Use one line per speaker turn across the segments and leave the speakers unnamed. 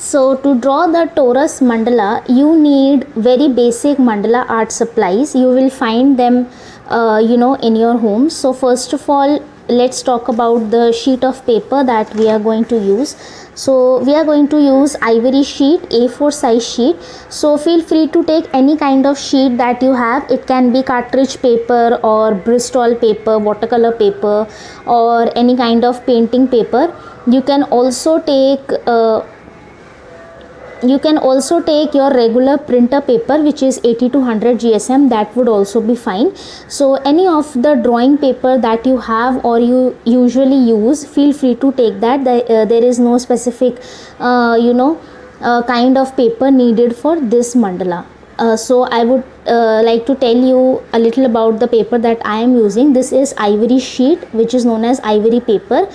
So to draw the Torus Mandala, you need very basic mandala art supplies. You will find them in your home. So first of all, let's talk about the sheet of paper that we are going to use. So we are going to use ivory sheet, A4 size sheet. So feel free to take any kind of sheet that you have. It can be cartridge paper or Bristol paper, watercolor paper, or any kind of painting paper. You can also take your regular printer paper, which is 80 to 100 GSM. That would also be fine. So any of the drawing paper that you have or you usually use, feel free to take that. There is no specific kind of paper needed for this mandala. So I would like to tell you a little about the paper that I am using. This is ivory sheet, which is known as ivory paper.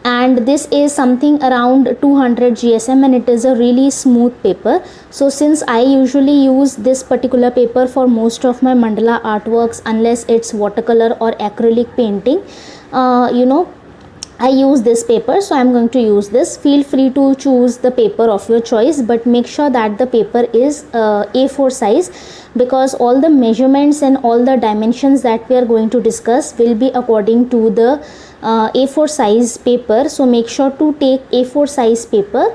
And this is something around 200 GSM, and it is a really smooth paper. So since I usually use this particular paper for most of my mandala artworks, unless it's watercolor or acrylic painting, I use this paper, so I'm going to use this. Feel free to choose the paper of your choice, but make sure that the paper is A4 size, because all the measurements and all the dimensions that we are going to discuss will be according to the A4 size paper. So make sure to take A4 size paper.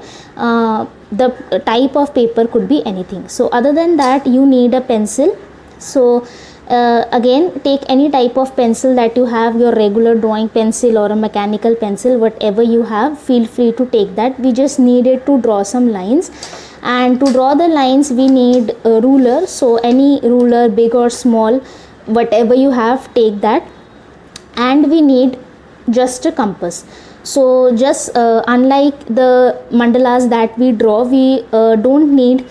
The type of paper could be anything. So other than that, you need a pencil. So again, take any type of pencil that you have, your regular drawing pencil or a mechanical pencil, whatever you have, feel free to take that. We just needed to draw some lines, and to draw the lines we need a ruler. So any ruler, big or small, whatever you have, take that. And we need just a compass. So just unlike the mandalas that we draw, we don't need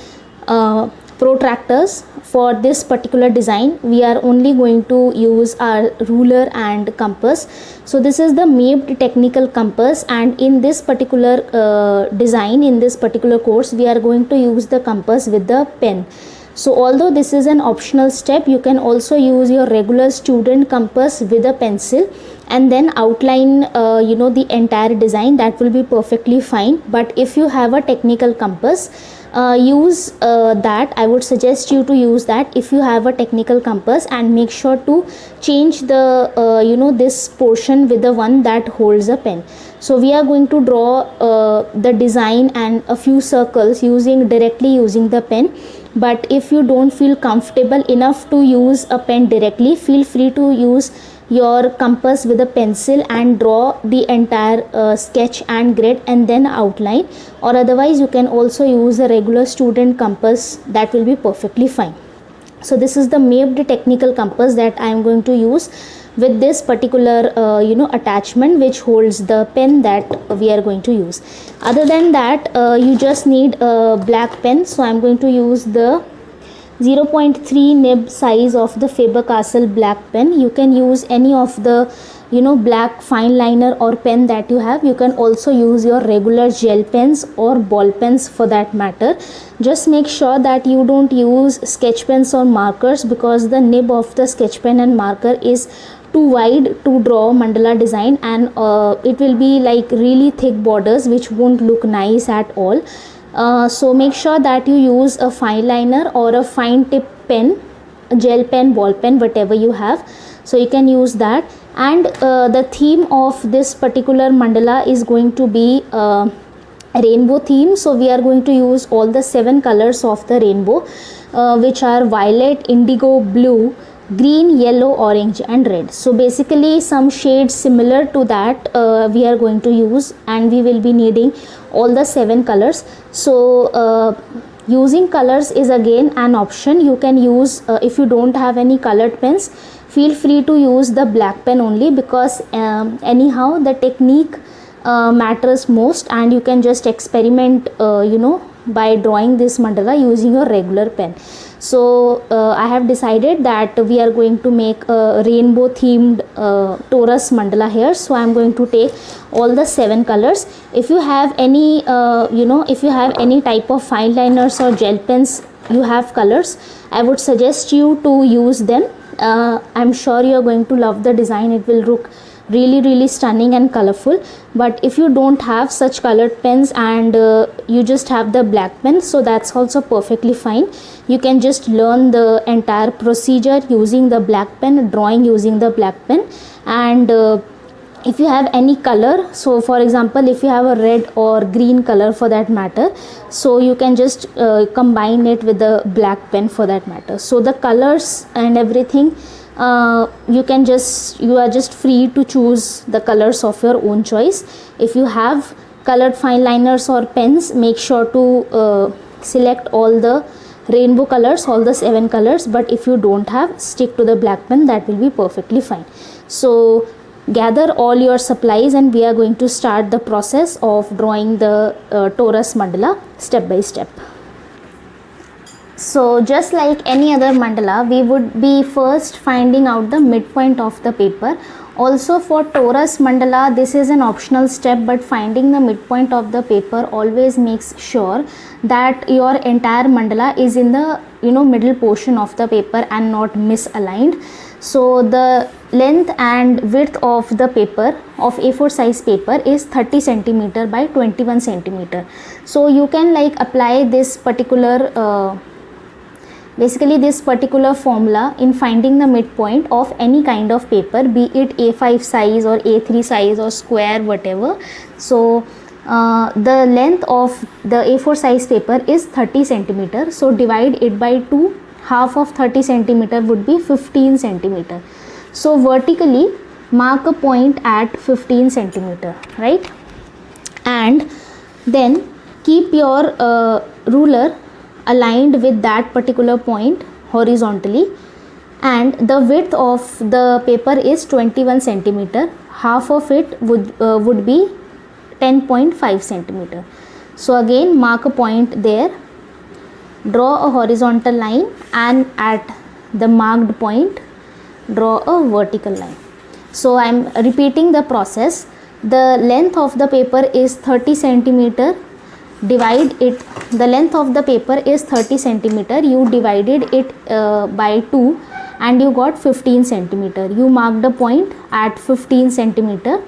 protractors for this particular design. We are only going to use our ruler and compass. So this is the MAPED technical compass, and in this particular design, in this particular course, we are going to use the compass with the pen. So although this is an optional step, you can also use your regular student compass with a pencil and then outline the entire design. That will be perfectly fine. But if you have a technical compass, use that. I would suggest you to use that if you have a technical compass, and make sure to change the this portion with the one that holds a pen. So we are going to draw the design and a few circles directly using the pen. But if you don't feel comfortable enough to use a pen directly, feel free to use your compass with a pencil and draw the entire sketch and grid and then outline, or otherwise you can also use a regular student compass. That will be perfectly fine. So this is the MAPED technical compass that I am going to use with this particular attachment which holds the pen that we are going to use. Other than that, you just need a black pen. So I am going to use the 0.3 nib size of the Faber-Castell black pen. You can use any of the black fine liner or pen that you have. You can also use your regular gel pens or ball pens for that matter. Just make sure that you don't use sketch pens or markers, because the nib of the sketch pen and marker is too wide to draw mandala design, and it will be like really thick borders which won't look nice at all. So make sure that you use a fine liner or a fine tip pen, gel pen, ball pen, whatever you have. So you can use that. And the theme of this particular mandala is going to be rainbow theme. So we are going to use all the 7 colors of the rainbow, which are violet, indigo, blue, green, yellow, orange and red. So basically some shades similar to that we are going to use, and we will be needing all the 7 colors. So using colors is again an option. You can use if you don't have any colored pens, feel free to use the black pen only, because anyhow the technique matters most, and you can just experiment by drawing this mandala using your regular pen. So I have decided that we are going to make a rainbow themed Torus mandala here. So I am going to take all the 7 colors. If you have any if you have any type of fine liners or gel pens, you have colors, I would suggest you to use them. I'm sure you are going to love the design. It will look really stunning and colorful. But if you don't have such colored pens and you just have the black pen, so that's also perfectly fine. You can just learn the entire procedure using the black pen, drawing using the black pen. And if you have any color, so for example if you have a red or green color for that matter, so you can just combine it with the black pen for that matter. So the colors and everything, you are just free to choose the colors of your own choice. If you have colored fine liners or pens, make sure to select all the rainbow colors, all the 7 colors. But if you don't have, stick to the black pen, that will be perfectly fine. So gather all your supplies and we are going to start the process of drawing the torus mandala step by step. So just like any other mandala, we would be first finding out the midpoint of the paper. Also for torus mandala, this is an optional step, but finding the midpoint of the paper always makes sure that your entire mandala is in the middle portion of the paper and not misaligned. So the length and width of the paper of A4 size paper is 30 centimeter by 21 centimeter. So you can like apply this particular basically this particular formula in finding the midpoint of any kind of paper, be it A5 size or A3 size or square, whatever. So the length of the A4 size paper is 30 centimeter. So divide it by 2. Half of 30 centimeter would be 15 centimeter. So vertically mark a point at 15 centimeter, right? And then keep your ruler aligned with that particular point horizontally, and the width of the paper is 21 centimeter. Half of it would be 10.5 centimeter. So again mark a point there, draw a horizontal line, and at the marked point draw a vertical line. So I am repeating the process. The length of the paper is 30 centimeter. Divide it, the length of the paper is 30 centimeter. You divided it by 2 and you got 15 centimeter. You marked a point at 15 centimeter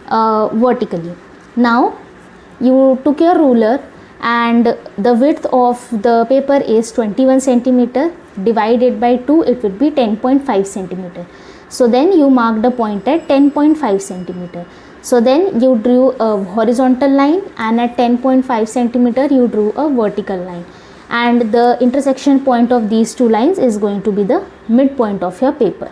vertically. Now you took your ruler and the width of the paper is 21 centimeter. Divided by 2, it would be 10.5 centimeter. So then you marked a point at 10.5 centimeter. So then you drew a horizontal line, and at 10.5 centimeter you drew a vertical line, and the intersection point of these two lines is going to be the midpoint of your paper.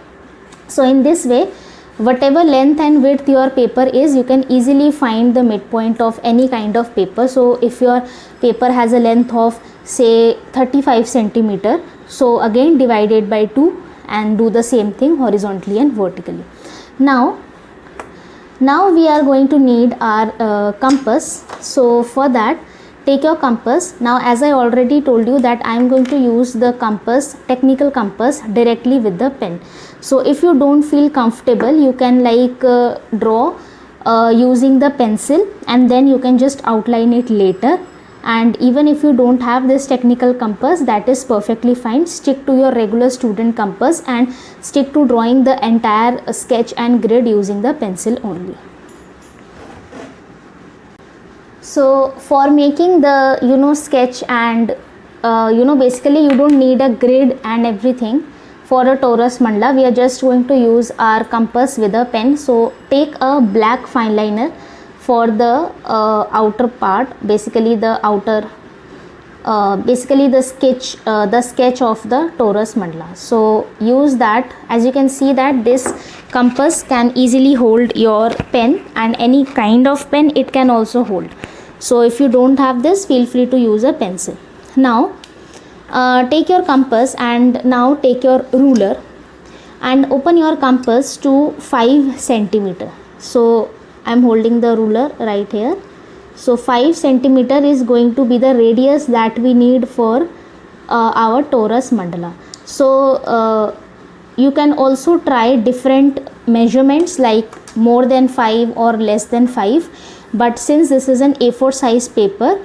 So in this way, whatever length and width your paper is, you can easily find the midpoint of any kind of paper. So if your paper has a length of say 35 centimeter, so again divide it by 2 and do the same thing horizontally and vertically. Now we are going to need our compass. So for that, take your compass. Now as I already told you that I am going to use the compass, technical compass, directly with the pen. So if you don't feel comfortable, you can like draw using the pencil, and then you can just outline it later. And even if you don't have this technical compass, that is perfectly fine. Stick to your regular student compass and stick to drawing the entire sketch and grid using the pencil only. So for making the sketch and basically you don't need a grid and everything. For a torus mandala, we are just going to use our compass with a pen. So take a black fine liner for the outer part, basically the outer the sketch of the torus mandala. So use that. As you can see that this compass can easily hold your pen, and any kind of pen it can also hold. So if you don't have this, feel free to use a pencil. Now take your compass and now take your ruler and open your compass to 5 centimeter. So I am holding the ruler right here. So 5 centimeter is going to be the radius that we need for our torus mandala. So you can also try different measurements like more than 5 or less than 5, but since this is an A4 size paper,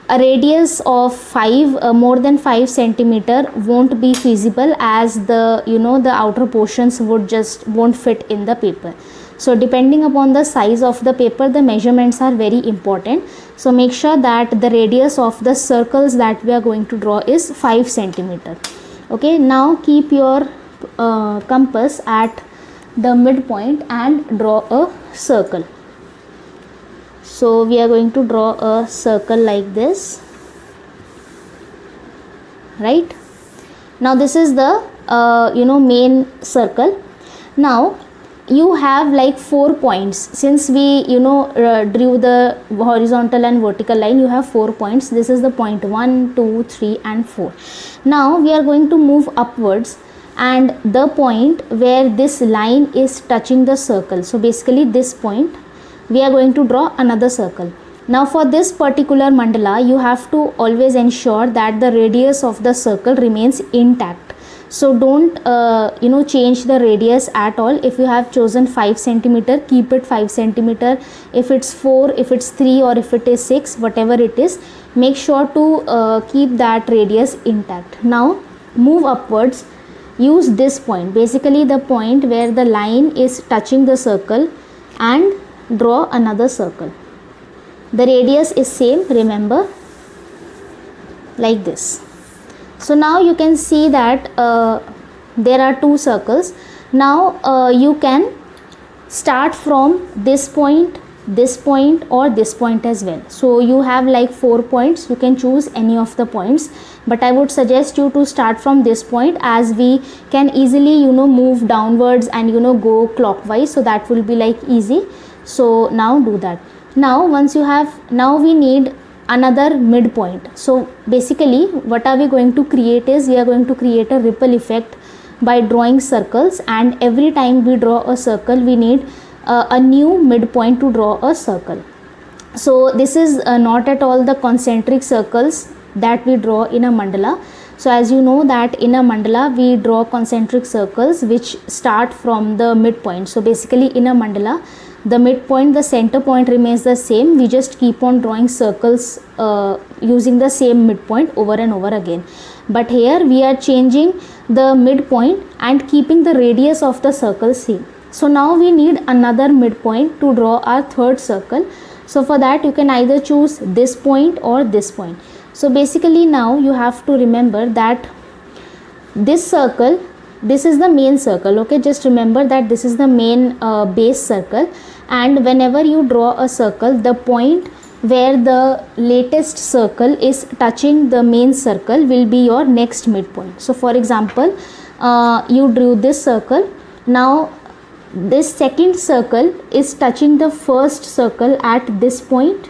a radius of 5 more than 5 centimeter won't be feasible, as the the outer portions won't fit in the paper. So depending upon the size of the paper, the measurements are very important. So make sure that the radius of the circles that we are going to draw is 5 centimeter. Okay, now keep your compass at the midpoint and draw a circle. So we are going to draw a circle like this, right? Now this is the main circle. Now you have like 4 points. Since we drew the horizontal and vertical line, you have 4 points. This is the point 1, 2, 3 and 4. Now we are going to move upwards, and the point where this line is touching the circle, so basically this point, we are going to draw another circle. Now for this particular mandala, you have to always ensure that the radius of the circle remains intact. So don't change the radius at all. If you have chosen 5 centimeter, keep it 5 centimeter. If it's 4, if it's 3 or if it is 6, whatever it is, make sure to keep that radius intact. Now move upwards, use this point, basically the point where the line is touching the circle, and draw another circle. The radius is same, remember, like this. So now you can see that there are 2 circles. Now you can start from this point or this point as well. So you have like 4 points, you can choose any of the points, but I would suggest you to start from this point, as we can easily move downwards and go clockwise, so that will be like easy. So now do that. Now once you have, now we need another midpoint. So basically what are we going to create is, we are going to create a ripple effect by drawing circles, and every time we draw a circle, we need a new midpoint to draw a circle. So this is not at all the concentric circles that we draw in a mandala. So as you know that in a mandala we draw concentric circles which start from the midpoint. So basically in a mandala, the midpoint, the center point remains the same. We just keep on drawing circles using the same midpoint over and over again. But here we are changing the midpoint and keeping the radius of the circle same. So now we need another midpoint to draw our third circle. So for that you can either choose this point or this point. So basically now you have to remember that this circle, this is the main circle. Okay, just remember that this is the main base circle, and whenever you draw a circle, the point where the latest circle is touching the main circle will be your next midpoint. So for example, you drew this circle. Now this second circle is touching the first circle at this point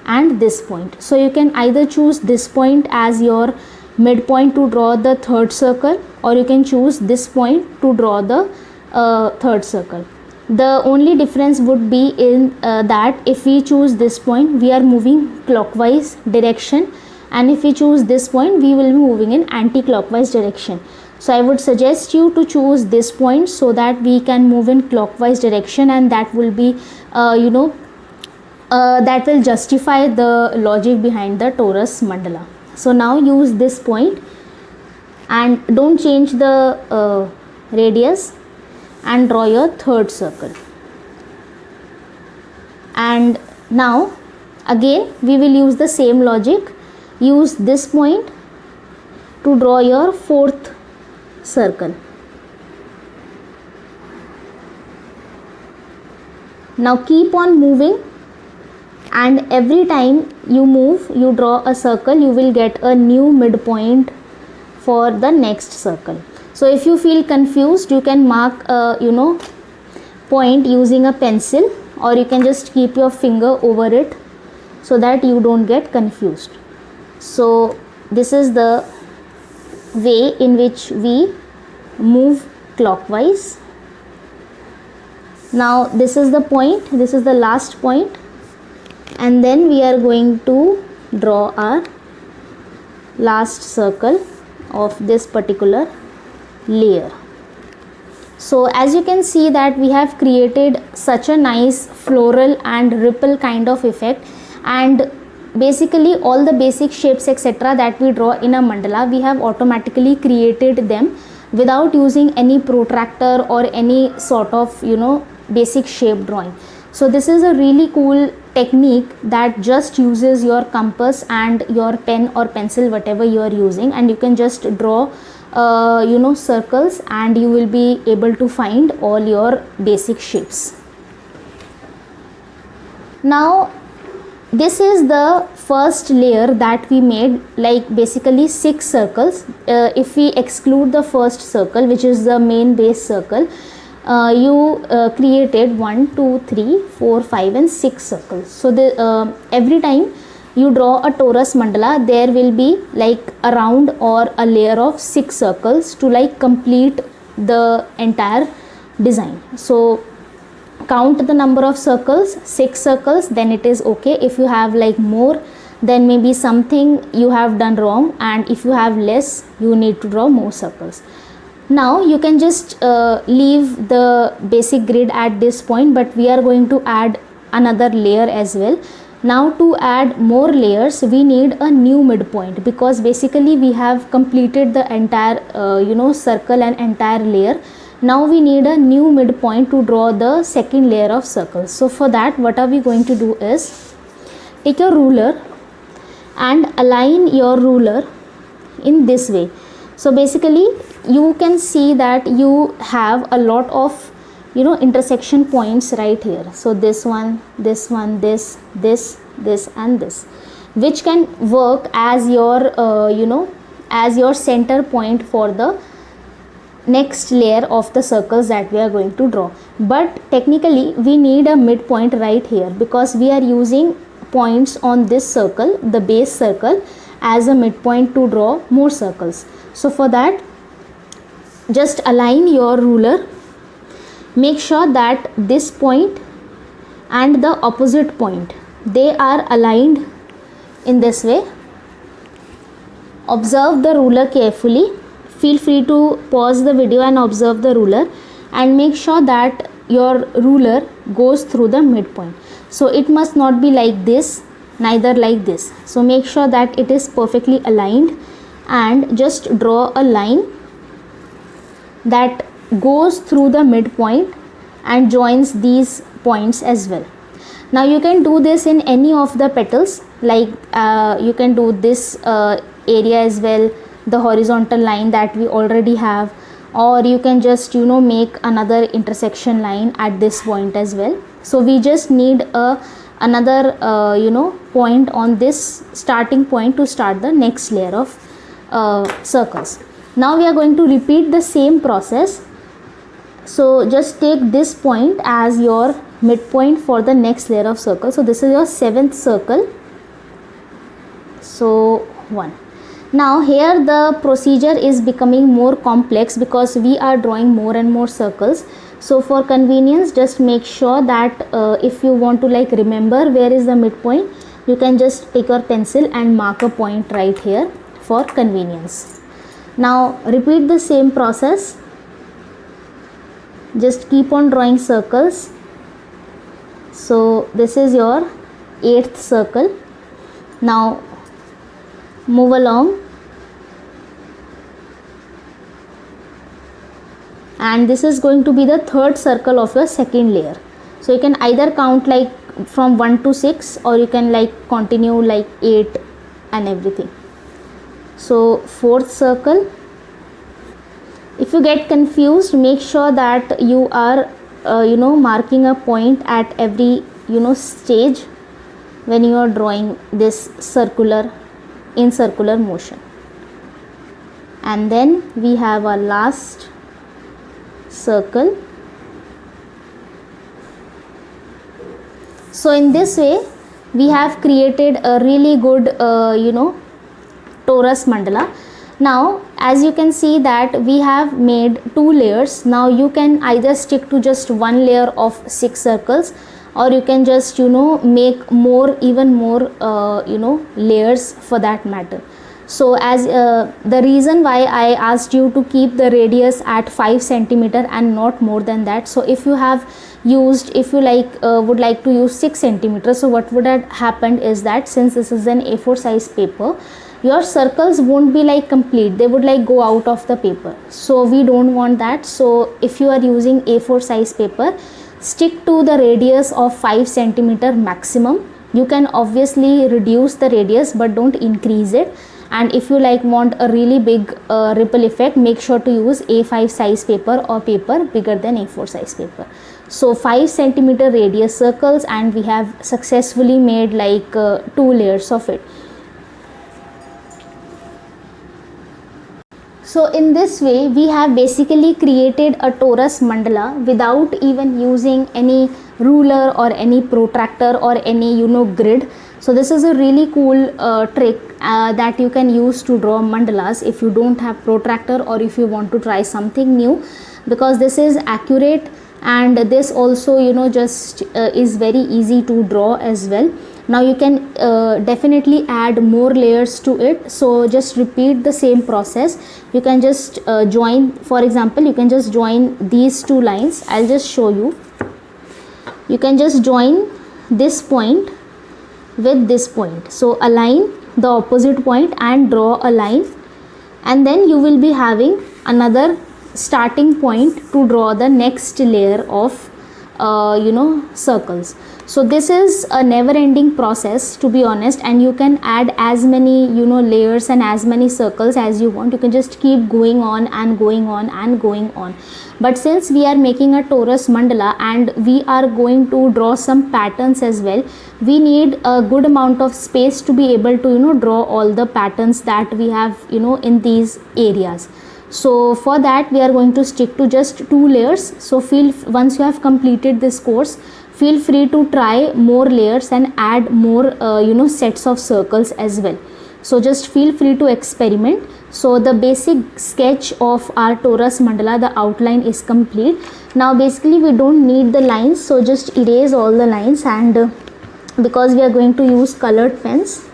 and this point. So you can either choose this point as your midpoint to draw the third circle, or you can choose this point to draw the third circle. The only difference would be in that if we choose this point, we are moving clockwise direction, and if we choose this point, we will be moving in anti-clockwise direction. So I would suggest you to choose this point so that we can move in clockwise direction, and that will be that will justify the logic behind the torus mandala. So now use this point and don't change the radius, and draw your third circle. And now again we will use the same logic. Use this point to draw your fourth circle. Now keep on moving, and every time you move, you draw a circle, you will get a new midpoint for the next circle. So if you feel confused, you can mark a point using a pencil, or you can just keep your finger over it so that you don't get confused. So this is the way in which we move clockwise. Now this is the point, this is the last point, and then we are going to draw our last circle of this particular layer. So as you can see that we have created such a nice floral and ripple kind of effect, and basically all the basic shapes etc. that we draw in a mandala, we have automatically created them without using any protractor or any sort of basic shape drawing. So this is a really cool technique that just uses your compass and your pen or pencil, whatever you are using, and you can just draw circles and you will be able to find all your basic shapes. Now this is the first layer that we made, like basically 6 circles. If we exclude the first circle, which is the main base circle, you created 1 2 3 4 5 and 6 circles. So the every time you draw a torus mandala, there will be like a round or a layer of 6 circles to like complete the entire design. So count the number of circles, 6 circles, then it is okay. If you have like more, then maybe something you have done wrong, and if you have less, you need to draw more circles. Now you can just leave the basic grid at this point, but we are going to add another layer as well. Now to add more layers, we need a new midpoint, because basically we have completed the entire circle and entire layer. Now we need a new midpoint to draw the second layer of circles. So for that, what are we going to do is take your ruler and align your ruler in this way. So basically you can see that you have a lot of intersection points right here. So this one, this and this, which can work as your as your center point for the next layer of the circles that we are going to draw. But technically we need a midpoint right here, because we are using points on this circle, the base circle, as a midpoint to draw more circles. So for that, just align your ruler, make sure that this point and the opposite point, they are aligned in this way. Observe the ruler carefully. Feel free to pause the video and observe the ruler, and make sure that your ruler goes through the midpoint. So it must not be like this, neither like this. So make sure that it is perfectly aligned, and just draw a line that goes through the midpoint and joins these points as well. Now you can do this in any of the petals, like you can do this area as well, the horizontal line that we already have, or you can just make another intersection line at this point as well. So we just need another point on this starting point to start the next layer of circles. Now we are going to repeat the same process. So just take this point as your midpoint for the next layer of circle. So this is your 7th circle. So 1. Now here the procedure is becoming more complex, because we are drawing more and more circles. So for convenience, just make sure that if you want to like remember where is the midpoint, you can just take your pencil and mark a point right here for convenience. Now repeat the same process. Just keep on drawing circles. So this is your 8th circle. Now move along, and this is going to be the 3rd circle of your second layer. So you can either count like from 1 to 6, or you can like continue like 8 and everything. So 4th circle. If you get confused, make sure that you are marking a point at every stage when you are drawing this circular motion. And then we have our last circle. So in this way we have created a really good torus mandala. Now as you can see that we have made 2 layers. Now you can either stick to just one layer of 6 circles, or you can just make even more layers for that matter. So as the reason why I asked you to keep the radius at 5 centimeter and not more than that. So if you have used, if you would like to use 6 centimeters, so what would have happened is that since this is an A4 size paper, your circles won't be like complete, they would like go out of the paper. So we don't want that. So if you are using A4 size paper, stick to the radius of 5 centimeter maximum. You can obviously reduce the radius but don't increase it. And if you want a really big ripple effect, make sure to use A5 size paper or paper bigger than A4 size paper. So 5 centimeter radius circles, and we have successfully made 2 layers of it. So in this way we have basically created a torus mandala without even using any ruler or any protractor or any grid. So this is a really cool trick that you can use to draw mandalas if you don't have protractor or if you want to try something new, because this is accurate and this also just is very easy to draw as well. Now you can definitely add more layers to it, so just repeat the same process. You can just join, for example, you can just join these two lines. I'll just show you. You can just join this point with this point, so align the opposite point and draw a line, and then you will be having another starting point to draw the next layer of circles. So this is a never ending process, to be honest, and you can add as many layers and as many circles as you want. You can just keep going on and going on and going on. But since we are making a torus mandala and we are going to draw some patterns as well, we need a good amount of space to be able to draw all the patterns that we have in these areas. So for that we are going to stick to just 2 layers. So once you have completed this course, feel free to try more layers and add more sets of circles as well. So just feel free to experiment. So the basic sketch of our torus mandala, the outline is complete. Now basically we don't need the lines, so just erase all the lines, and because we are going to use colored pens,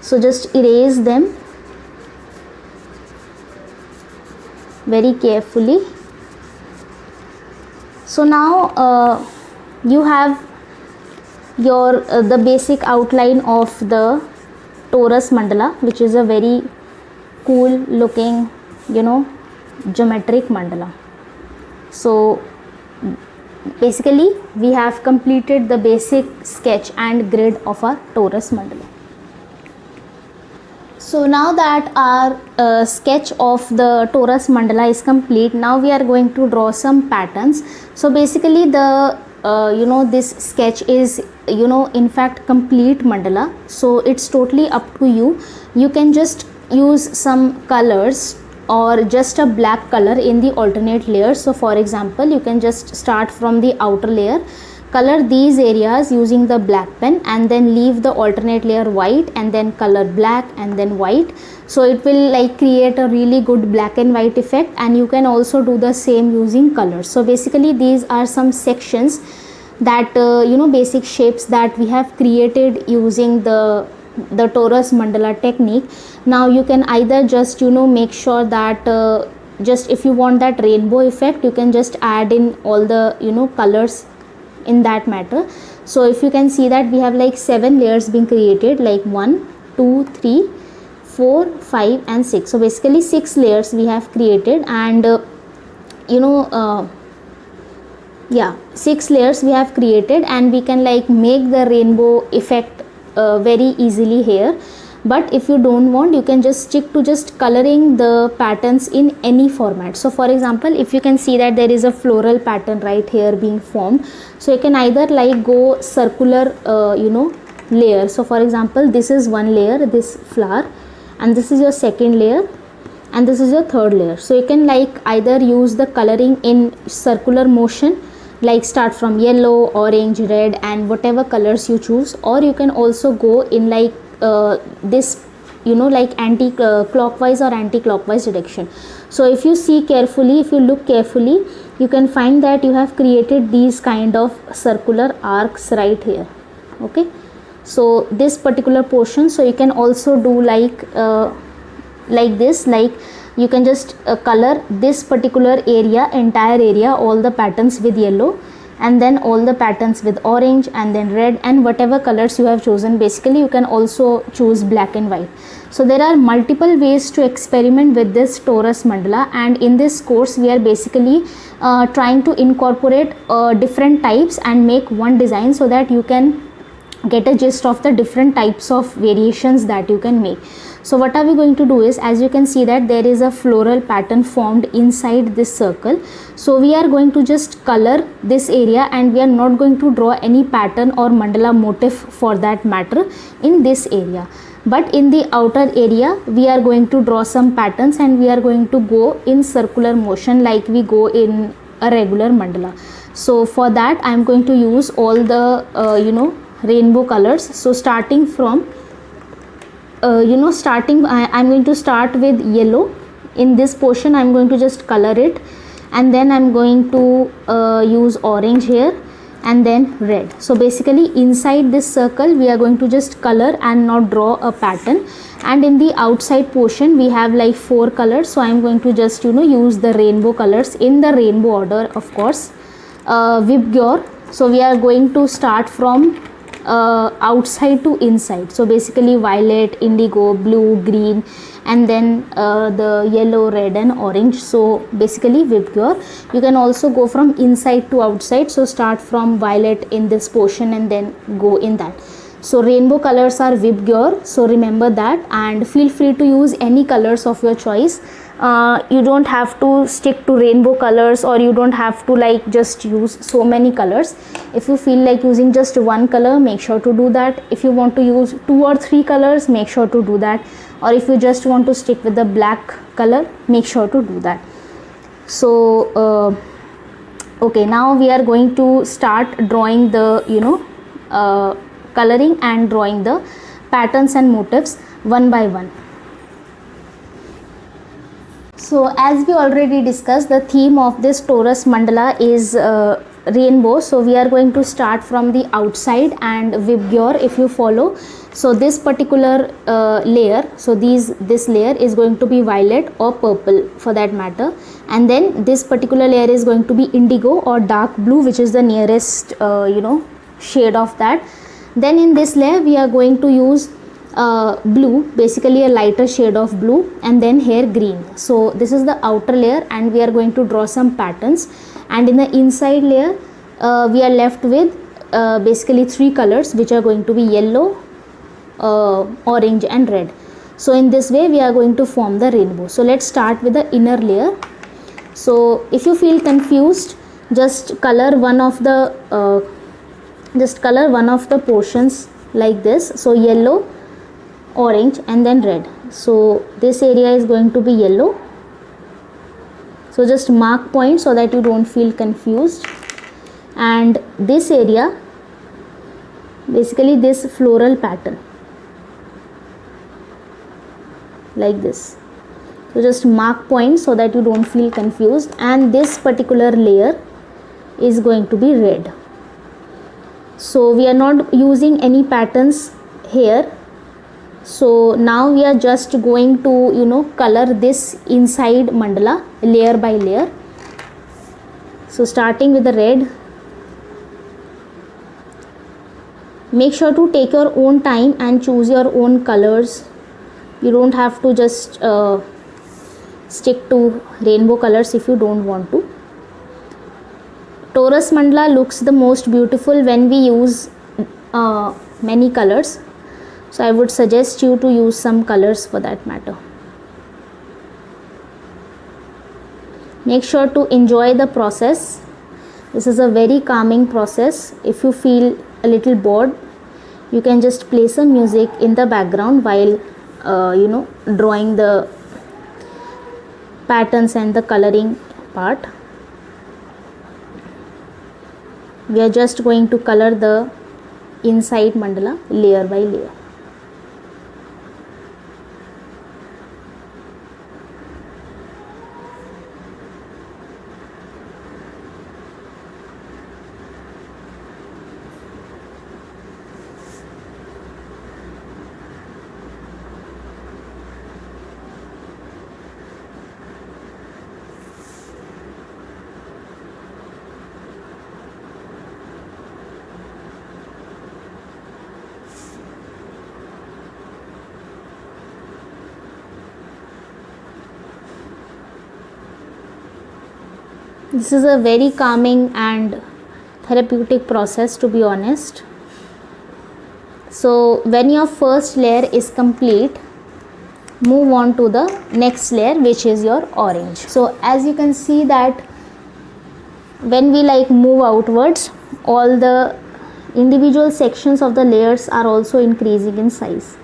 so just erase them very carefully. So now you have your the basic outline of the torus mandala, which is a very cool looking geometric mandala. So basically we have completed the basic sketch and grid of our torus mandala. So now that our sketch of the torus mandala is complete, now we are going to draw some patterns. So basically the this sketch is in fact complete mandala, so it's totally up to you. You can just use some colors or just a black color in the alternate layers. So for example, you can just start from the outer layer, color these areas using the black pen, and then leave the alternate layer white, and then color black and then white. So it will create a really good black and white effect, and you can also do the same using colors. So basically these are some sections that basic shapes that we have created using the torus mandala technique. Now you can either just make sure that just if you want that rainbow effect, you can just add in all the colors in that matter. So if you can see that we have 7 layers being created, 1 2 3 4 5 and 6. So basically 6 layers we have created, and 6 layers we have created, and we can make the rainbow effect very easily here. But if you don't want, you can just stick to just coloring the patterns in any format. So for example, if you can see that there is a floral pattern right here being formed, so you can either go circular layer. So for example, this is one layer, this flower, and this is your second layer, and this is your third layer. So you can either use the coloring in circular motion, start from yellow, orange, red, and whatever colors you choose, or you can also go in this anti-clockwise or anti-clockwise direction. So if you see carefully, if you look carefully, you can find that you have created these kind of circular arcs right here. Okay, so this particular portion, so you can also do this, you can just color this particular area, entire area, all the patterns with yellow, and then all the patterns with orange and then red and whatever colors you have chosen. Basically you can also choose black and white. So there are multiple ways to experiment with this Torus mandala, and in this course we are basically trying to incorporate different types and make one design so that you can get a gist of the different types of variations that you can make. So what are we going to do is, as you can see that there is a floral pattern formed inside this circle. So we are going to just color this area, and we are not going to draw any pattern or mandala motif for that matter in this area. But in the outer area we are going to draw some patterns, and we are going to go in circular motion like we go in a regular mandala. So for that I am going to use all the rainbow colors. So starting from I'm going to start with yellow. In this portion I'm going to just color it, and then I'm going to use orange here, and then red. So basically inside this circle we are going to just color and not draw a pattern, and in the outside portion we have like 4 colors. So I'm going to just use the rainbow colors in the rainbow order, of course. Vibgyor. So we are going to start from outside to inside. So basically violet, indigo, blue, green, and then the yellow, red and orange. So basically Vibgyor. You can also go from inside to outside. So start from violet in this portion and then go in that. So rainbow colors are Vibgyor, so remember that, and feel free to use any colors of your choice. You don't have to stick to rainbow colors, or you don't have to like just use so many colors. If you feel like using just one color, make sure to do that. If you want to use 2 or 3 colors, make sure to do that. Or if you just want to stick with the black color, make sure to do that. So okay, now we are going to start drawing the coloring and drawing the patterns and motifs one by one. So as we already discussed, the theme of this Torus mandala is rainbow. So we are going to start from the outside and Vibgyor, if you follow. So this particular layer, so this layer is going to be violet or purple for that matter, and then this particular layer is going to be indigo or dark blue, which is the nearest shade of that. Then in this layer we are going to use blue, basically a lighter shade of blue, and then here green. So this is the outer layer, and we are going to draw some patterns. And in the inside layer we are left with basically 3 colors, which are going to be yellow, orange and red. So in this way we are going to form the rainbow. So let's start with the inner layer. So if you feel confused, just color one of the portions like this. So yellow, orange and then red. So this area is going to be yellow. So just mark points so that you don't feel confused. And this area, basically this floral pattern like this. So just mark points so that you don't feel confused. And this particular layer is going to be red. So we are not using any patterns here. So now we are just going to color this inside mandala layer by layer. So starting with the red, make sure to take your own time and choose your own colors. You don't have to just stick to rainbow colors if you don't want to. Torus mandala looks the most beautiful when we use many colors. So I would suggest you to use some colors for that matter. Make sure to enjoy the process. This is a very calming process. If you feel a little bored, you can just play some music in the background while drawing the patterns and the coloring part. We are just going to color the inside mandala layer by layer. This is a very calming and therapeutic process, to be honest. So when your first layer is complete, move on to the next layer, which is your orange. So as you can see that when we move outwards, all the individual sections of the layers are also increasing in size.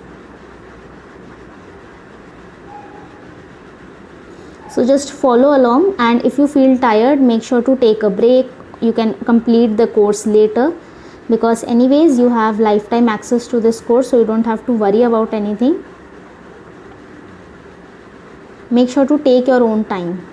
So just follow along, and if you feel tired, make sure to take a break. You can complete the course later, because anyways you have lifetime access to this course, so you don't have to worry about anything. Make sure to take your own time.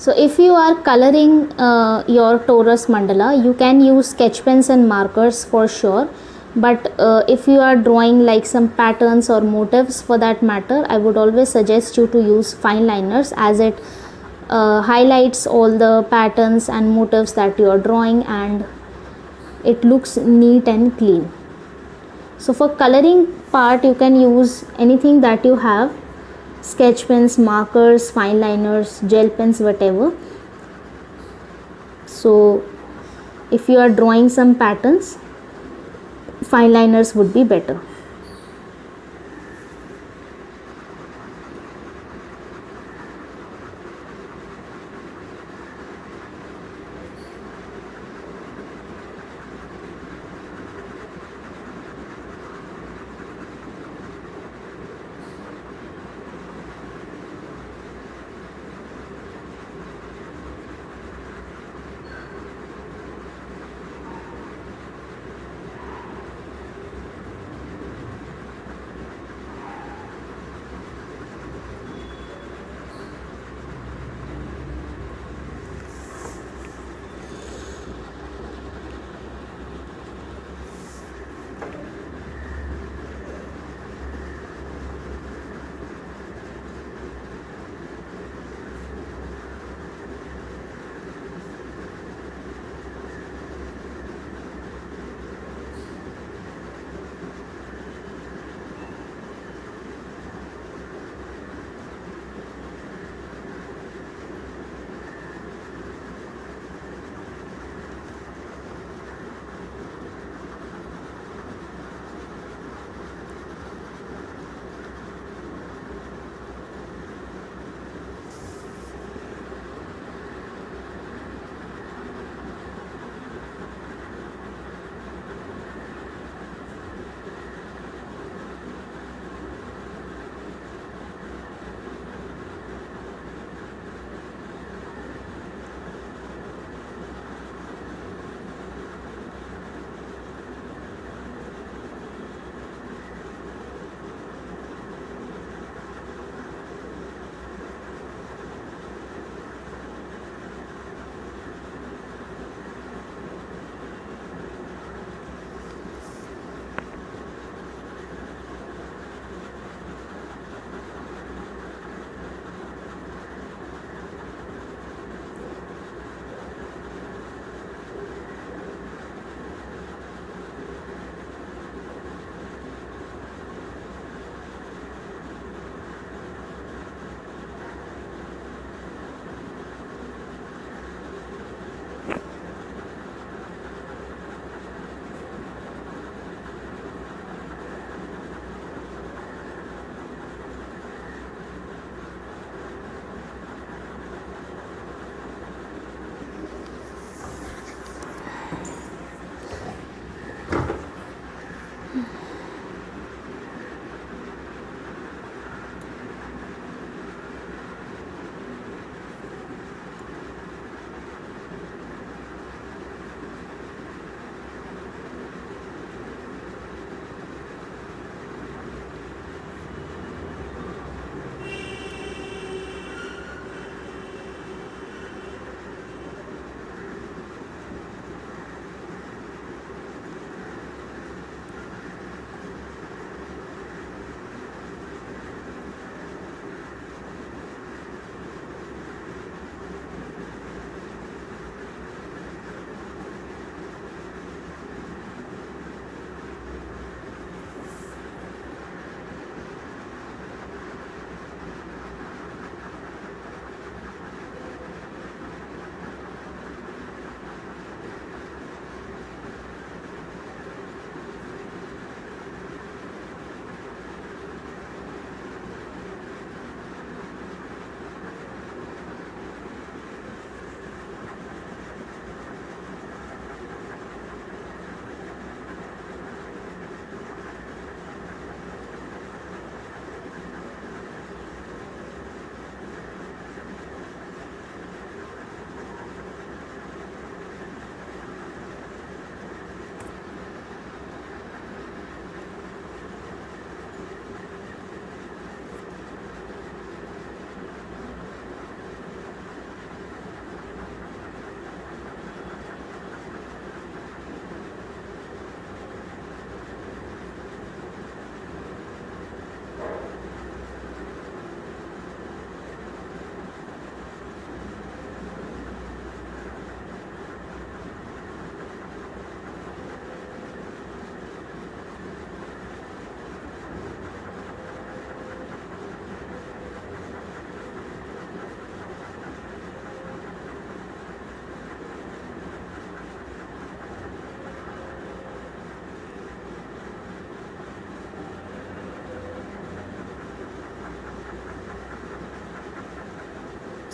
So if you are coloring your Torus mandala, you can use sketch pens and markers for sure. But if you are drawing some patterns or motifs for that matter, I would always suggest you to use fine liners, as it highlights all the patterns and motifs that you are drawing, and it looks neat and clean. So for coloring part, you can use anything that you have: sketch pens, markers, fine liners, gel pens, whatever. So if you are drawing some patterns, fine liners would be better.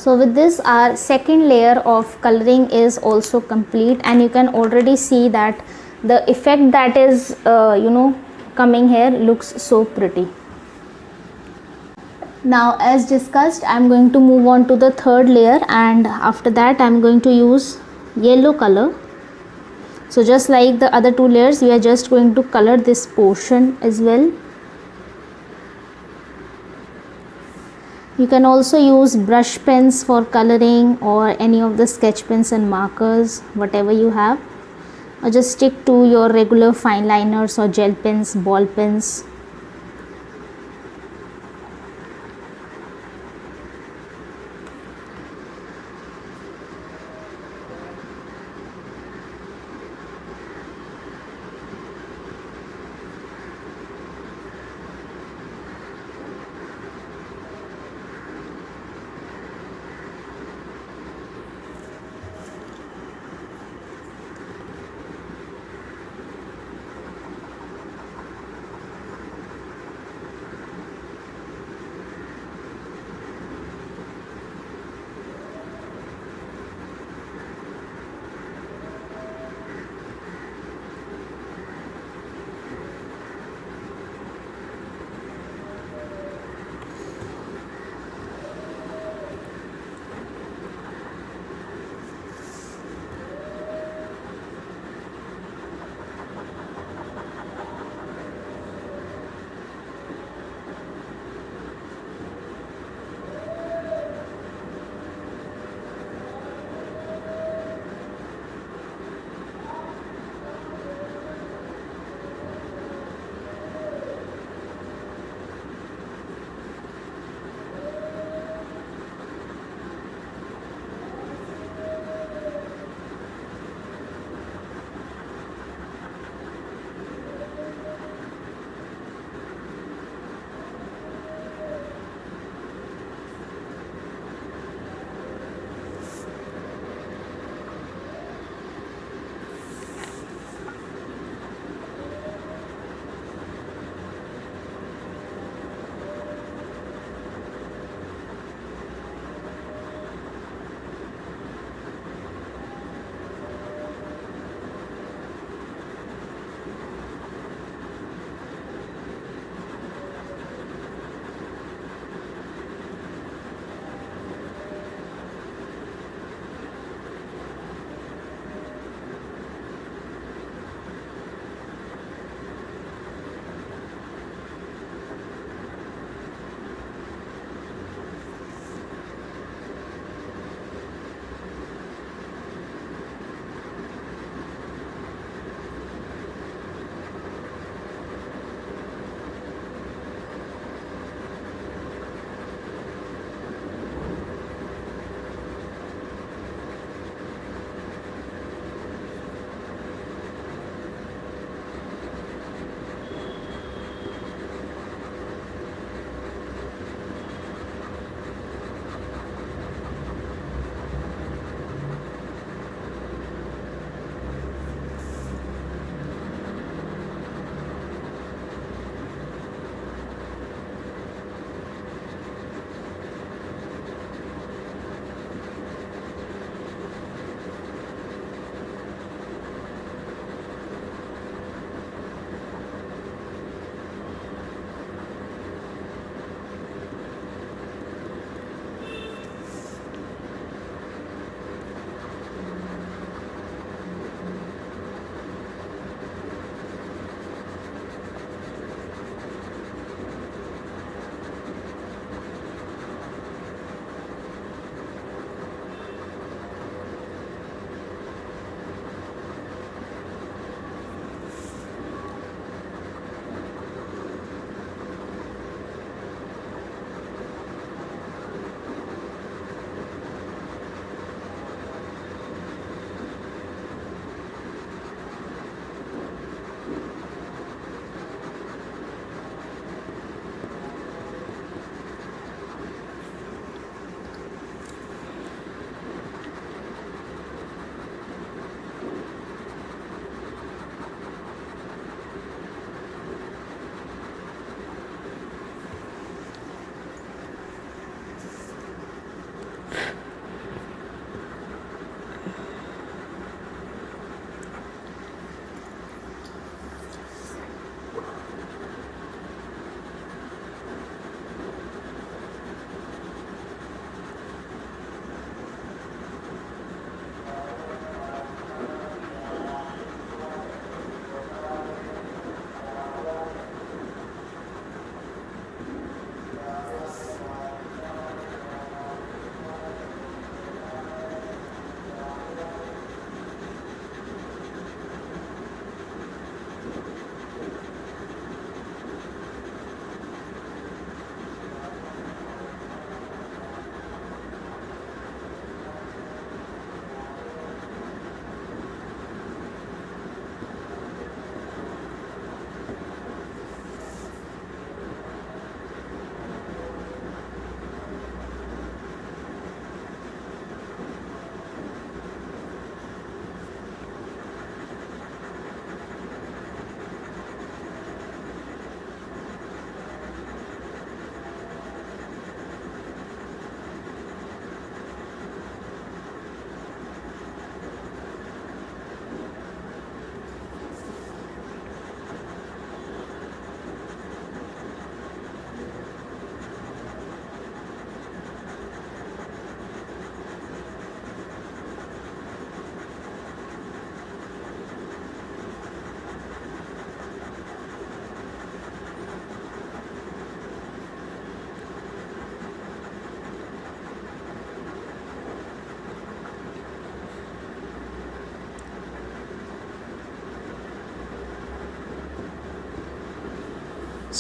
So with this, our second layer of coloring is also complete, and you can already see that the effect that is coming here looks so pretty. Now, as discussed, I am going to move on to the third layer, and after that I am going to use yellow color. So just like the other two layers, we are just going to color this portion as well. You can also use brush pens for coloring, or any of the sketch pens and markers, whatever you have, or just stick to your regular fine liners or gel pens, ball pens.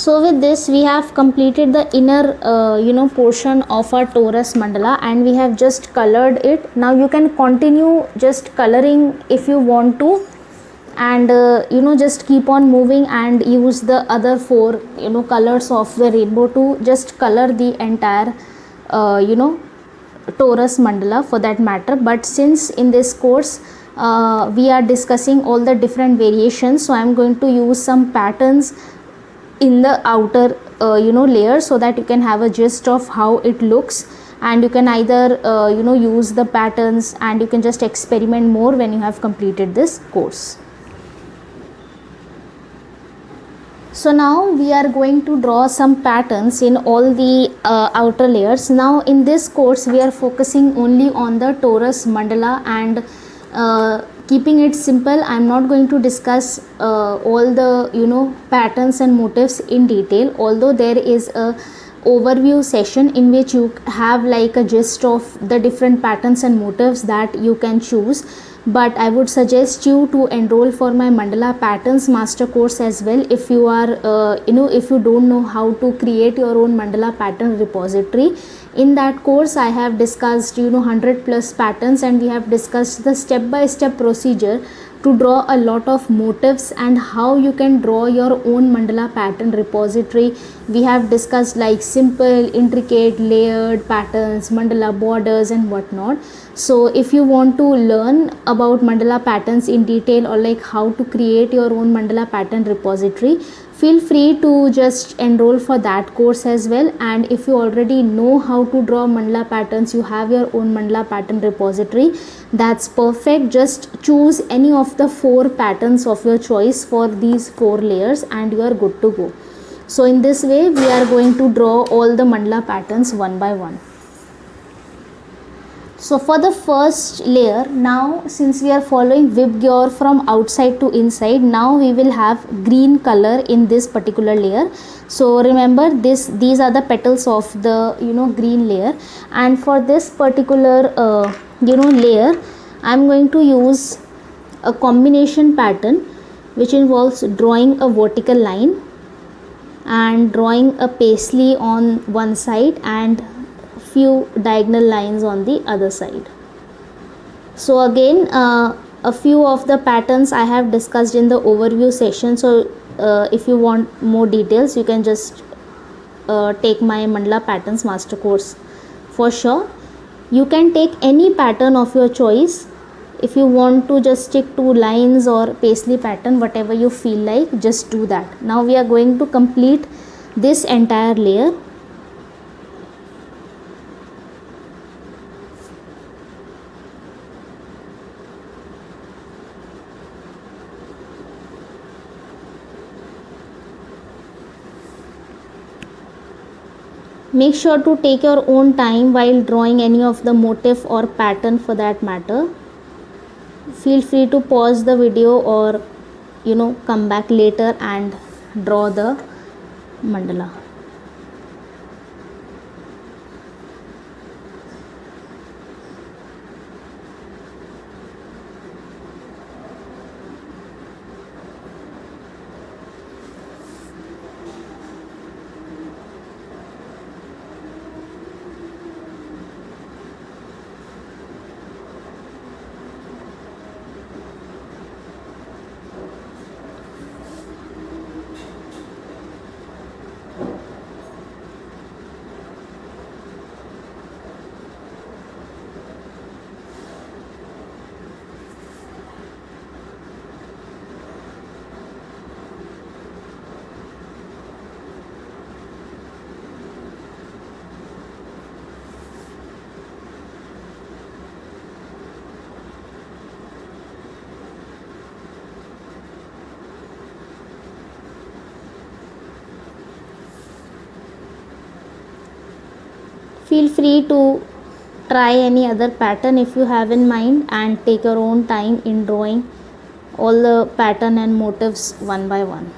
So with this we have completed the inner portion of our torus mandala, and we have just colored it. Now you can continue just coloring if you want to, and just keep on moving and use the other four colors of the rainbow to just color the entire torus mandala for that matter. But since in this course we are discussing all the different variations, so I am going to use some patterns in the outer layer, so that you can have a gist of how it looks, and you can either use the patterns, and you can just experiment more when you have completed this course. So now we are going to draw some patterns in all the outer layers. Now in this course we are focusing only on the torus mandala, and keeping it simple, I am not going to discuss all the patterns and motifs in detail, although there is a overview session in which you have like a gist of the different patterns and motifs that you can choose. But I would suggest you to enroll for my mandala patterns master course as well, if you are if you don't know how to create your own mandala pattern repository. In that course I have discussed 100 plus patterns, and we have discussed the step by step procedure to draw a lot of motifs and how you can draw your own mandala pattern repository. We have discussed like simple, intricate, layered patterns, mandala borders and whatnot. So if you want to learn about mandala patterns in detail, or like how to create your own mandala pattern repository, feel free to just enroll for that course as well. And if you already know how to draw mandala patterns, you have your own mandala pattern repository, that's perfect. Just choose any of the 4 patterns of your choice for these 4 layers and you are good to go. So in this way we are going to draw all the mandala patterns one by one. So for the first layer, now since we are following Vibgyor from outside to inside, now we will have green color in this particular layer. So remember these are the petals of the green layer, and for this particular layer I am going to use a combination pattern which involves drawing a vertical line and drawing a paisley on one side and few diagonal lines on the other side. So again a few of the patterns I have discussed in the overview session, so if you want more details you can just take my mandala patterns master course for sure. You can take any pattern of your choice. If you want to just stick to lines or paisley pattern, whatever you feel like, just do that. Now we are going to complete this entire layer. Make sure to take your own time while drawing any of the motif or pattern for that matter. Feel free to pause the video or come back later and draw the mandala. Feel free to try any other pattern if you have in mind, and take your own time in drawing all the pattern and motifs one by one.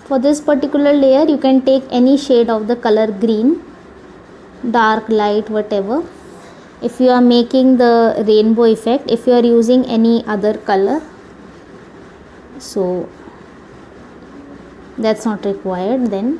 For this particular layer you can take any shade of the color green, dark, light, whatever. If you are making the rainbow effect, if you are using any other color, so that's not required then.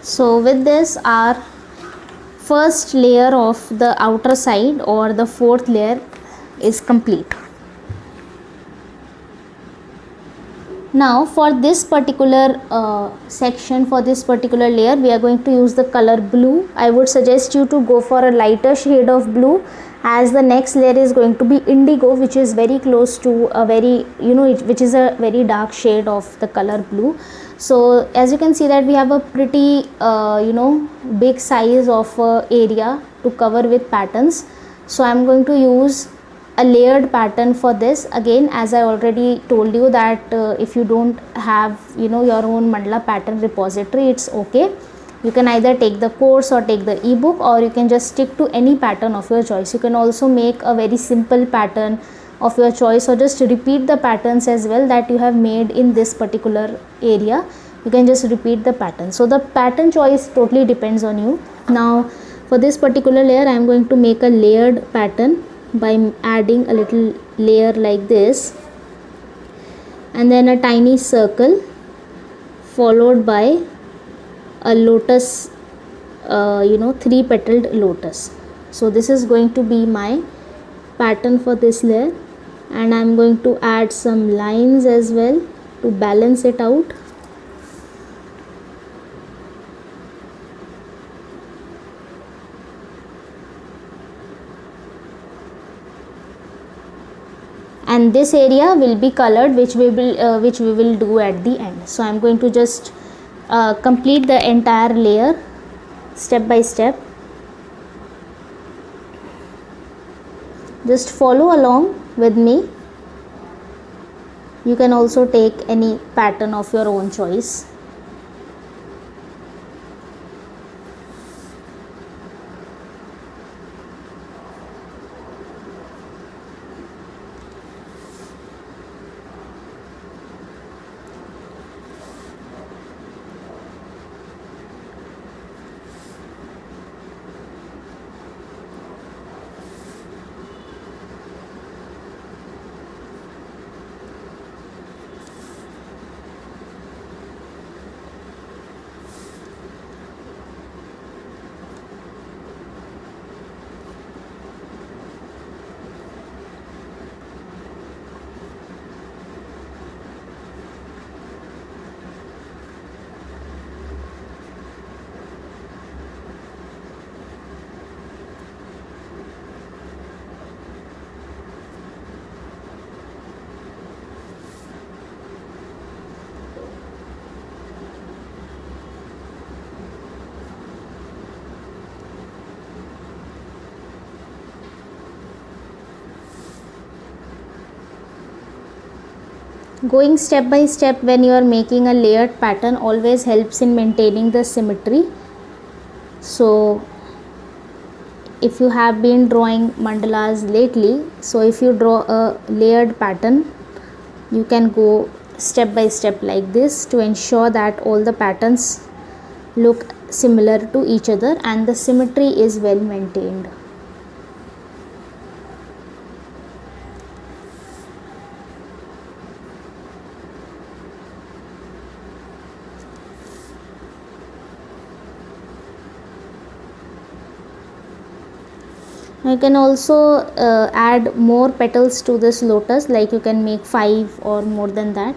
So with this our first layer of the outer side or the fourth layer is complete. Now for this particular section, for this particular layer, we are going to use the color blue. I would suggest you to go for a lighter shade of blue, as the next layer is going to be indigo, which is very close to a very, which is a very dark shade of the color blue. So as you can see that we have a pretty big size of area to cover with patterns. So I am going to use a layered pattern for this. Again, as I already told you that if you don't have your own mandala pattern repository, it's okay. You can either take the course or take the ebook, or you can just stick to any pattern of your choice. You can also make a very simple pattern of your choice, or just repeat the patterns as well that you have made in this particular area. You can just repeat the pattern. So the pattern choice totally depends on you. Now for this particular layer I am going to make a layered pattern by adding a little layer like this, and then a tiny circle followed by a lotus, 3-petaled lotus. So this is going to be my pattern for this layer, and I am going to add some lines as well to balance it out. And this area will be colored, which we will do at the end. So I am going to just complete the entire layer step by step. Just follow along with me. You can also take any pattern of your own choice. Going step by step when you are making a layered pattern always helps in maintaining the symmetry. So if you have been drawing mandalas lately, so if you draw a layered pattern, you can go step by step like this to ensure that all the patterns look similar to each other and the symmetry is well maintained. You can also add more petals to this lotus, like you can make 5 or more than that.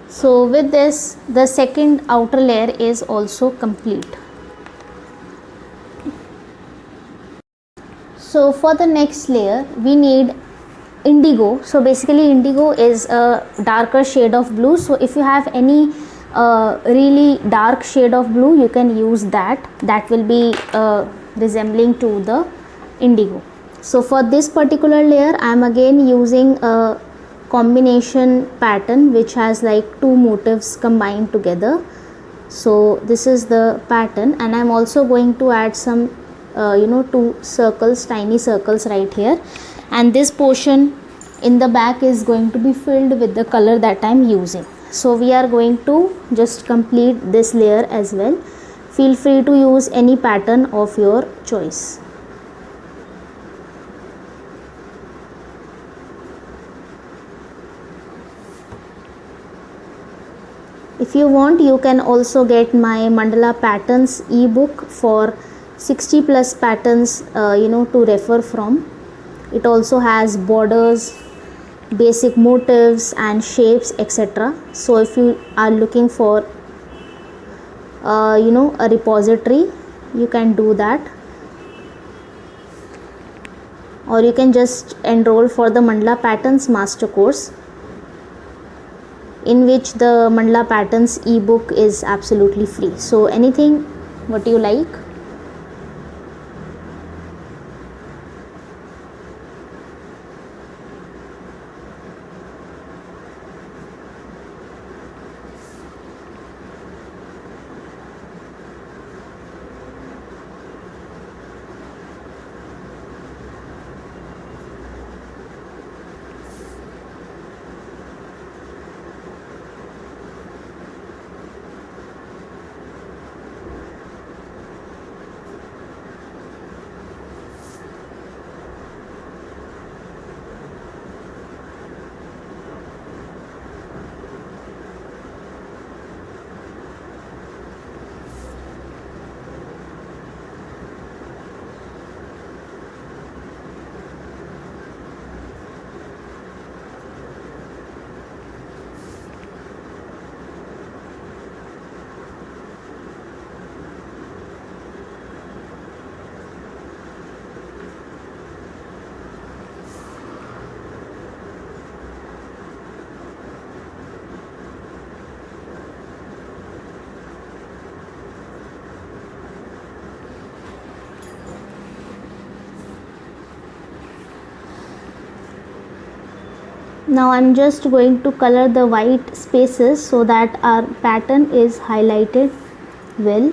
So with this, the second outer layer is also complete. So for the next layer we need indigo. So basically indigo is a darker shade of blue. So if you have any really dark shade of blue, you can use that. That will be resembling to the indigo. So for this particular layer I am again using a combination pattern which has like two motifs combined together. So this is the pattern, and I am also going to add some two circles, tiny circles right here, and this portion in the back is going to be filled with the color that I am using. So we are going to just complete this layer as well. Feel free to use any pattern of your choice. If you want, you can also get my mandala patterns ebook for 60 plus patterns to refer from. It also has borders, basic motifs and shapes, etc. So if you are looking for a repository, you can do that, or you can just enroll for the mandala patterns master course, in which the mandala patterns ebook is absolutely free. So anything what you like. Now I am just going to color the white spaces so that our pattern is highlighted well.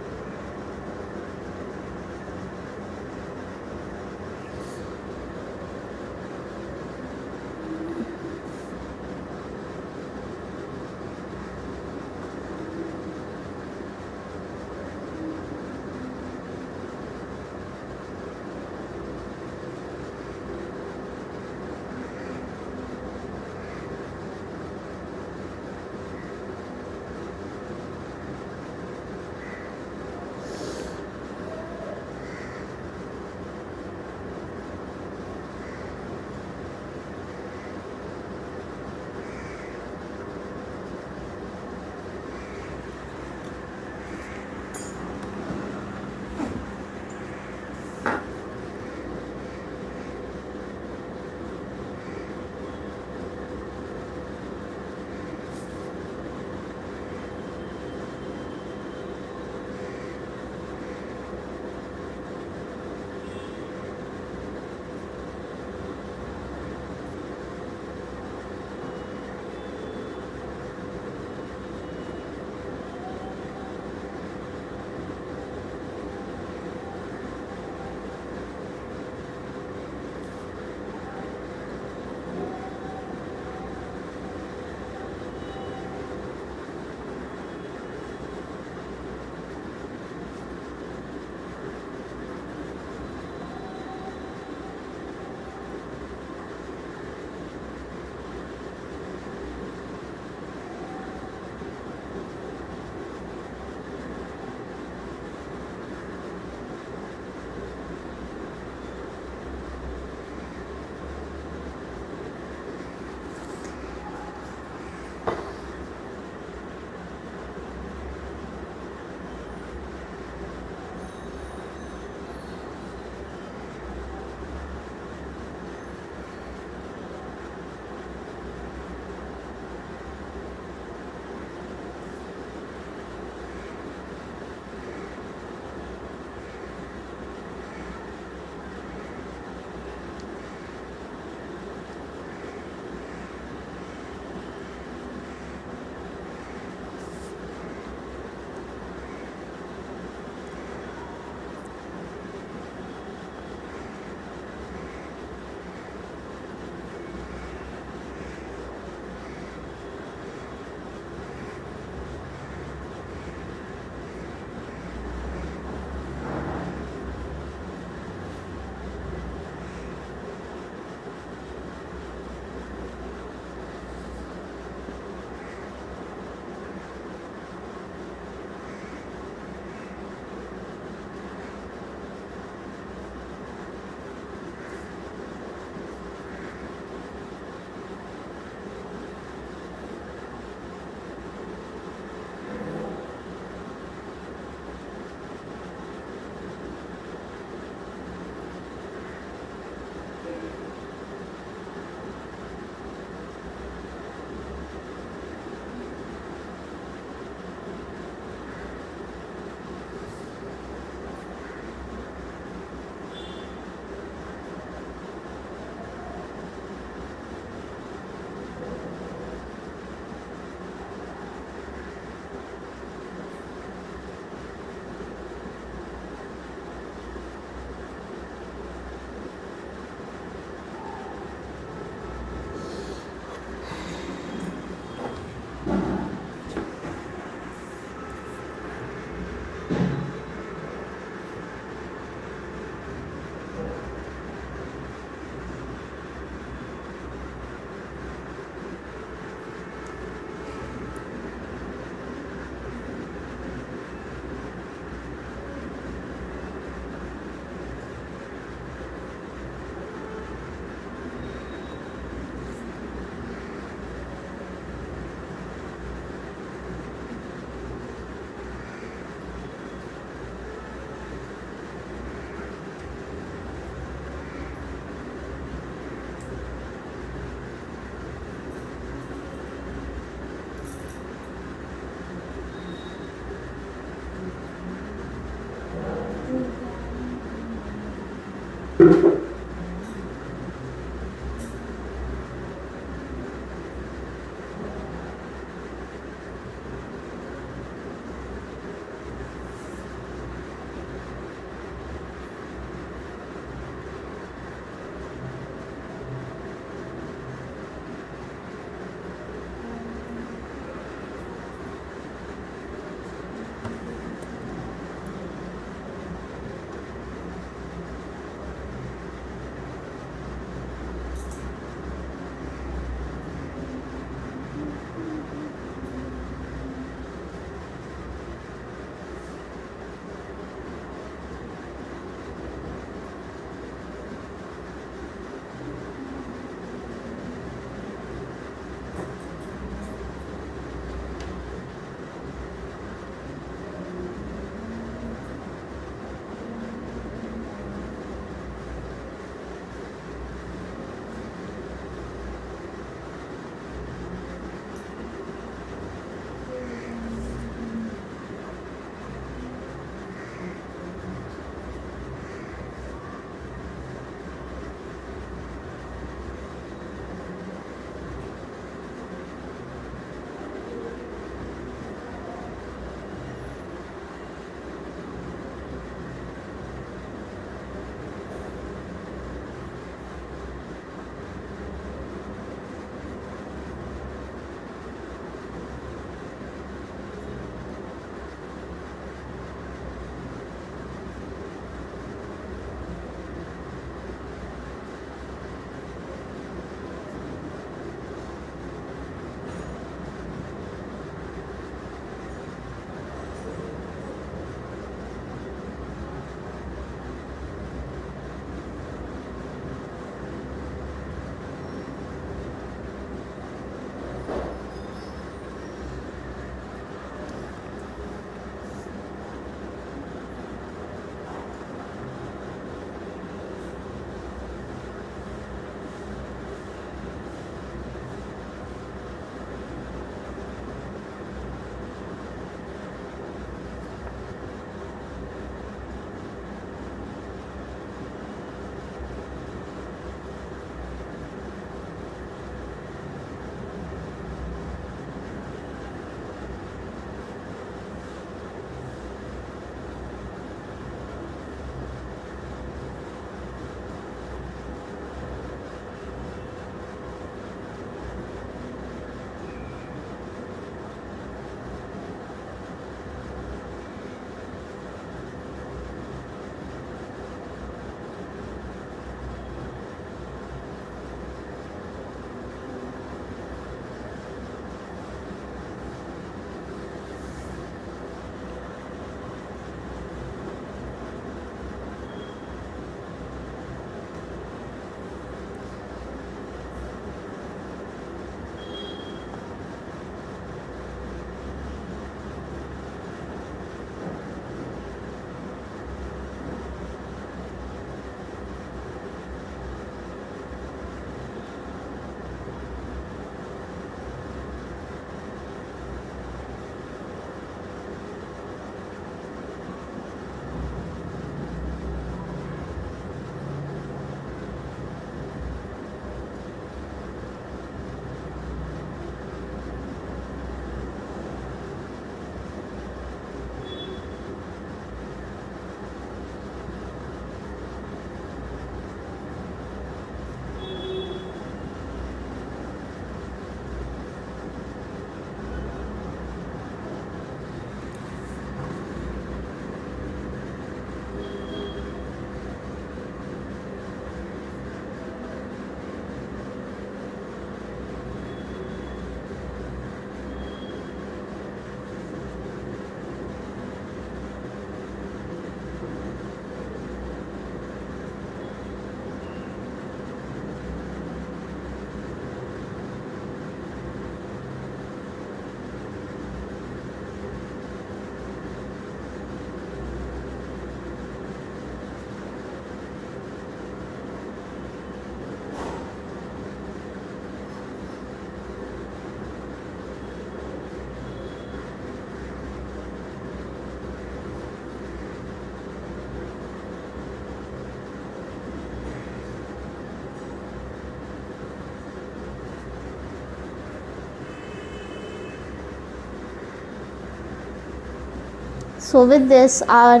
So with this, our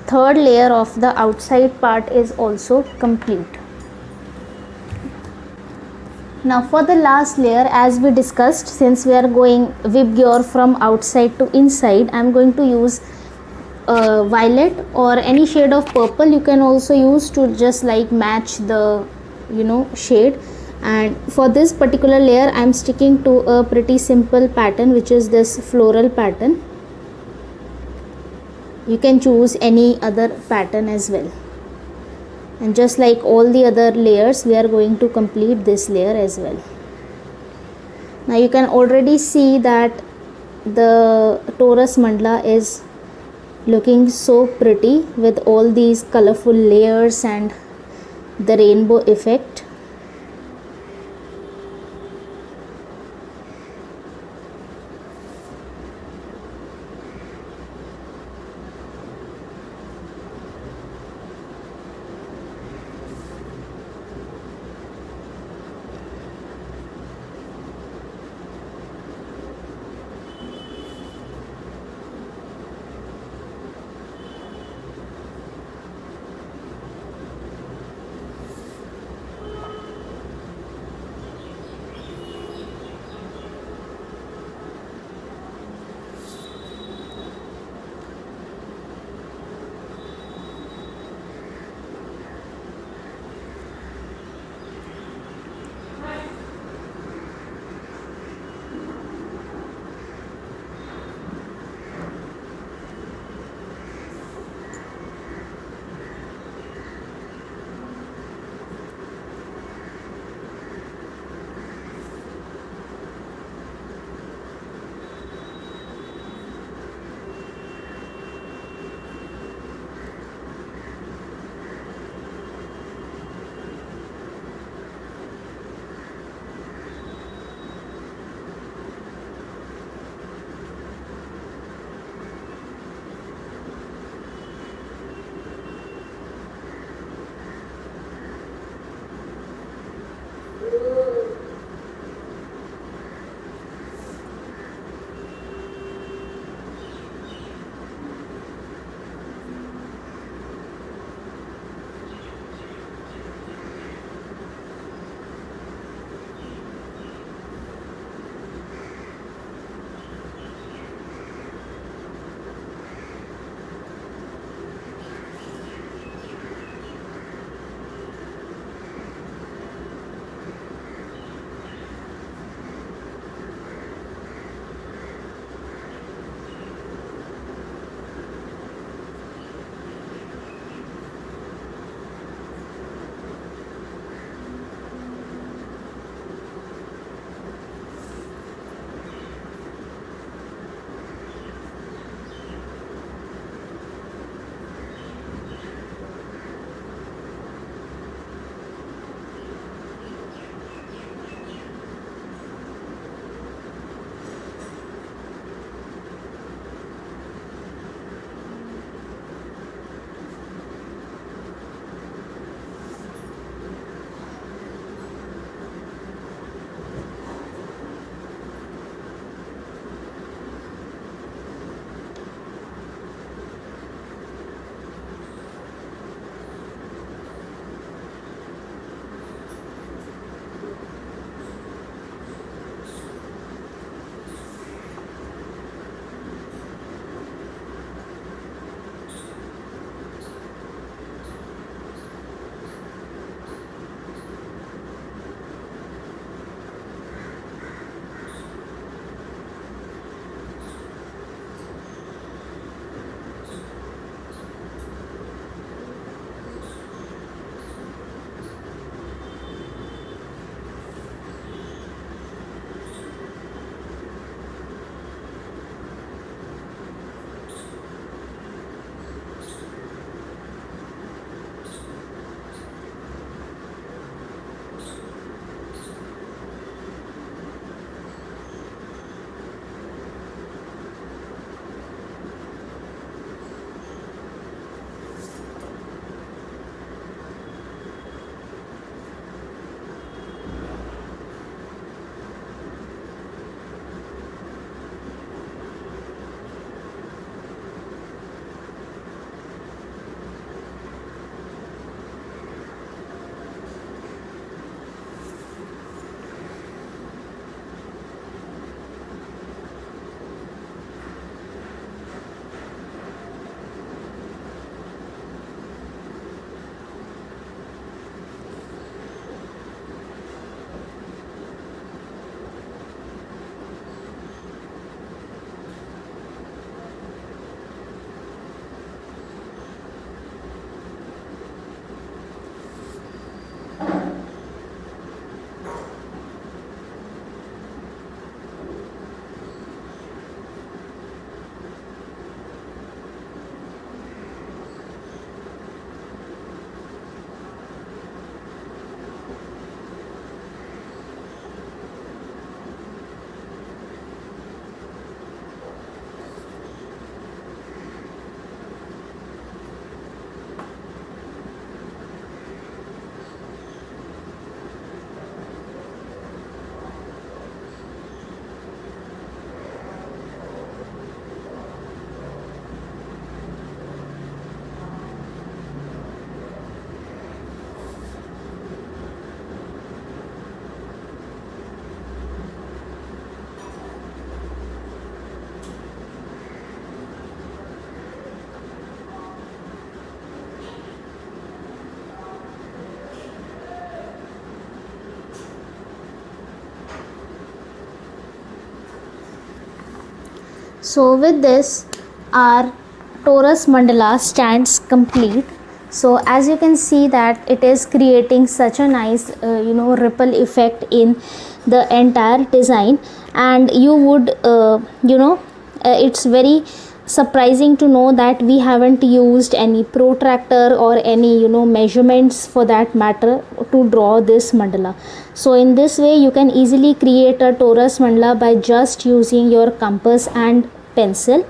third layer of the outside part is also complete. Now for the last layer, as we discussed, since we are going VibGear from outside to inside, I am going to use violet or any shade of purple. You can also use to just like match the shade. And for this particular layer, I am sticking to a pretty simple pattern, which is this floral pattern. You can choose any other pattern as well. And just like all the other layers, we are going to complete this layer as well. Now you can already see that the Torus Mandala is looking so pretty with all these colorful layers and the rainbow effect. So with this, our Torus Mandala stands complete. So as you can see that it is creating such a nice ripple effect in the entire design, and you would it's very surprising to know that we haven't used any protractor or any measurements for that matter to draw this mandala. So in this way you can easily create a torus mandala by just using your compass and pencil.